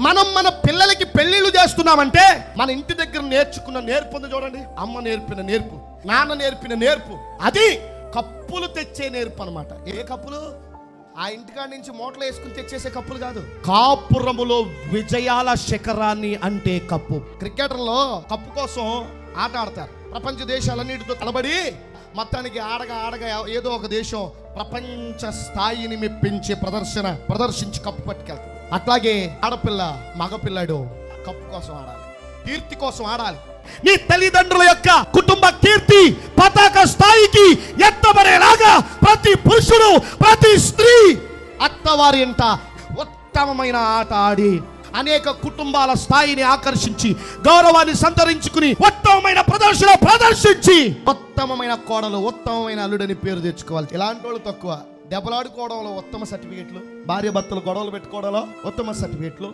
మనం మన పిల్లలకి పెళ్లిళ్ళు చేస్తున్నామంటే మన ఇంటి దగ్గర నేర్చుకున్న నేర్పు ఉంది చూడండి. అమ్మ నేర్పిన నేర్పు, నాన్న నేర్పిన నేర్పు, అది కప్పులు తెచ్చే నేర్పు అన్నమాట. ఏ కప్పులు? ఆ ఇంటికాడ నుంచి మూటలు వేసుకుని తెచ్చేసే కప్పులు కాదు. కాపురములో విజయాల శిఖరాన్ని అంటే కప్పు. క్రికెటర్లో కప్పు కోసం ఆట ఆడతారు. ప్రపంచ దేశాలన్నిటితో తలబడి మొత్తానికి ఆడగా ఏదో ఒక దేశం ప్రపంచ స్థాయిని మెప్పించే ప్రదర్శించి కప్పు పట్టుకెళ్తారు. అట్లాగే ఆడపిల్ల మగపిల్లాడు కప్పు కోసం ఆడాలి, కీర్తి కోసం ఆడాలి. నీ తల్లిదండ్రుల యొక్క కుటుంబ కీర్తి పతాక స్థాయికి ఎత్తబడేలాగా ప్రతి పురుషుడు, ప్రతి స్త్రీ అత్తవారి ఇంట ఉత్తమమైన ఆట ఆడి అనేక కుటుంబాల స్థాయిని ఆకర్షించి గౌరవాన్ని సంతరించుకుని ఉత్తమమైన ప్రదర్శించి ఉత్తమమైన కోడలు, ఉత్తమమైన అల్లుడని పేరు తెచ్చుకోవాలి. ఇలాంటి వాళ్ళు తక్కువ. దెబ్బలాడుకోవడంలో ఉత్తమ సర్టిఫికెట్లు, భార్య భర్తలు గొడవలు పెట్టుకోవడంలో ఉత్తమ సర్టిఫికెట్లు.